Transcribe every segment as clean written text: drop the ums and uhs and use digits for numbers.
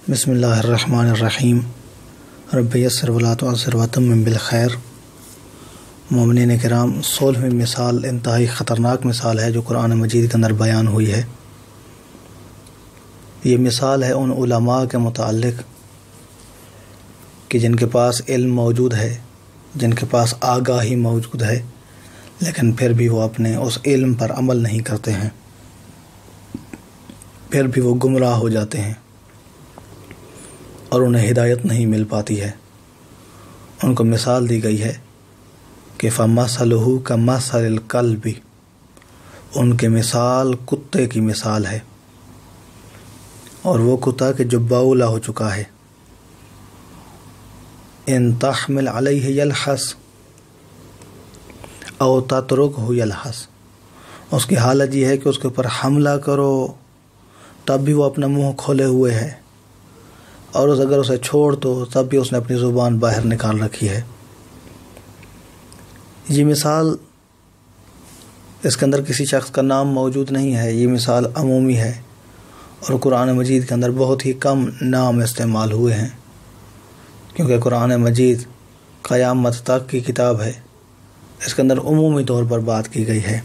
بسم اللہ الرحمن الرحیم رب یسر ولا تعسر وتمم بالخیر۔ مومنین کرام، 16ویں مثال انتہائی خطرناک مثال ہے جو قرآن مجید کے اندر بیان ہوئی ہے۔ یہ مثال ہے ان علماء کے متعلق کہ جن کے پاس علم موجود ہے، جن کے پاس آگاہی موجود ہے، لیکن پھر بھی وہ اپنے اس علم پر عمل نہیں کرتے ہیں، پھر بھی وہ گمراہ ہو جاتے ہیں اور انہیں ہدایت نہیں مل پاتی ہے۔ ان کو مثال دی گئی ہے کہ فَمَثَلُهُ كَمَثَلِ الْكَلْبِ، ان کے مثال کتے کی مثال ہے، اور وہ کتا کہ جو بولا ہو چکا ہے۔ ان تحمل علیہ یلحس او تترکہ یلحس، اس کی حالت یہ ہے کہ اس کے اوپر حملہ کرو تب بھی وہ اپنا منہ کھولے ہوئے ہے، اور اگر اسے چھوڑ دو تب بھی اس نے اپنی زبان باہر نکال رکھی ہے۔ یہ مثال، اس کے اندر کسی شخص کا نام موجود نہیں ہے، یہ مثال عمومی ہے، اور قرآن مجید کے اندر بہت ہی کم نام استعمال ہوئے ہیں، کیونکہ قرآن مجید قیامت تک کی کتاب ہے، اس کے اندر عمومی طور پر بات کی گئی ہے۔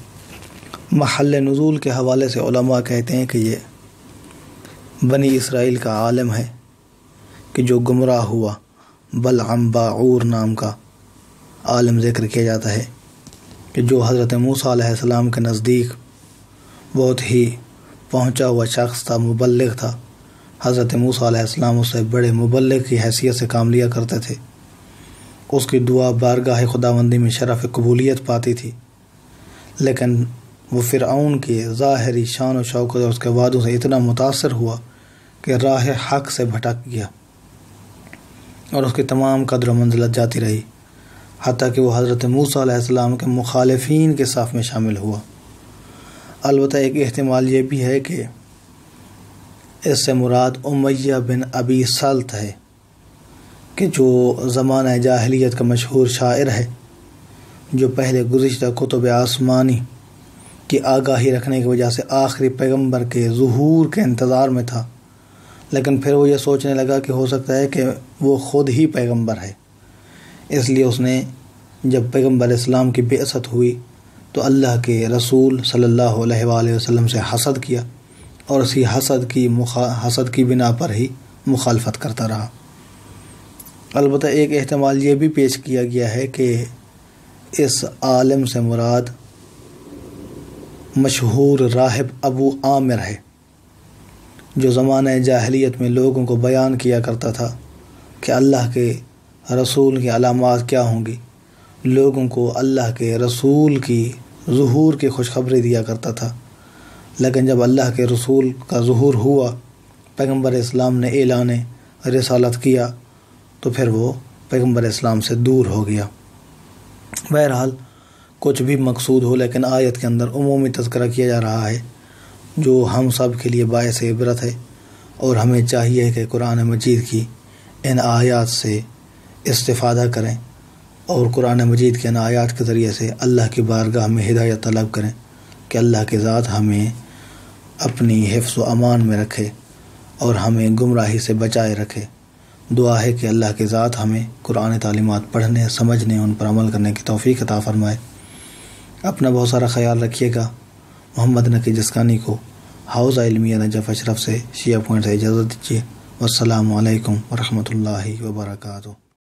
محل نزول کے حوالے سے علماء کہتے ہیں کہ یہ بنی اسرائیل کا عالم ہے کہ جو گمراہ ہوا، بلعم باعور نام کا عالم ذکر کیا جاتا ہے کہ جو حضرت موسیٰ علیہ السلام کے نزدیک بہت ہی پہنچا ہوا شخص تھا، مبلغ تھا۔ حضرت موسیٰ علیہ السلام اس سے بڑے مبلغ کی حیثیت سے کام لیا کرتے تھے، اس کی دعا بارگاہ خداوندی میں شرف قبولیت پاتی تھی، لیکن وہ فرعون کی ظاہری شان و شوکت اور اس کے وعدوں سے اتنا متاثر ہوا کہ راہ حق سے بھٹک گیا، اور اس کی تمام قدر و منزلت جاتی رہی، حتیٰ کہ وہ حضرت موسیٰ علیہ السلام کے مخالفین کے صف میں شامل ہوا۔ البتہ ایک احتمال یہ بھی ہے کہ اس سے مراد امیہ بن ابی سلط ہے، کہ جو زمانہ جاہلیت کا مشہور شاعر ہے، جو پہلے گزشتہ کتب آسمانی کی آگاہی رکھنے کی وجہ سے آخری پیغمبر کے ظہور کے انتظار میں تھا، لیکن پھر وہ یہ سوچنے لگا کہ ہو سکتا ہے کہ وہ خود ہی پیغمبر ہے، اس لیے اس نے جب پیغمبر اسلام کی بعثت ہوئی تو اللہ کے رسول صلی اللہ علیہ وآلہ وسلم سے حسد کیا، اور اسی حسد کی بنا پر ہی مخالفت کرتا رہا۔ البتہ ایک احتمال یہ بھی پیش کیا گیا ہے کہ اس عالم سے مراد مشہور راہب ابو عامر ہے، جو زمانہ جاہلیت میں لوگوں کو بیان کیا کرتا تھا کہ اللہ کے رسول کی علامات کیا ہوں گی، لوگوں کو اللہ کے رسول کی ظہور کی خوشخبری دیا کرتا تھا، لیکن جب اللہ کے رسول کا ظہور ہوا، پیغمبر اسلام نے اعلان رسالت کیا، تو پھر وہ پیغمبر اسلام سے دور ہو گیا۔ بہرحال کچھ بھی مقصود ہو، لیکن آیت کے اندر عمومی تذکرہ کیا جا رہا ہے جو ہم سب کے لیے باعث عبرت ہے، اور ہمیں چاہیے کہ قرآن مجید کی ان آیات سے استفادہ کریں، اور قرآن مجید کے ان آیات کے ذریعے سے اللہ کی بارگاہ میں ہدایت طلب کریں کہ اللہ کے ذات ہمیں اپنی حفظ و امان میں رکھے اور ہمیں گمراہی سے بچائے رکھے۔ دعا ہے کہ اللہ کے ذات ہمیں قرآن تعلیمات پڑھنے، سمجھنے، ان پر عمل کرنے کی توفیق عطا فرمائے۔ اپنا بہت سارا خیال رکھیے گا۔ محمد نقی جسکانی کو حوزہ علمیہ نجف اشرف سے شیعہ پوائنٹ سے اجازت دیجیے۔ والسلام علیکم ورحمۃ اللہ وبرکاتہ۔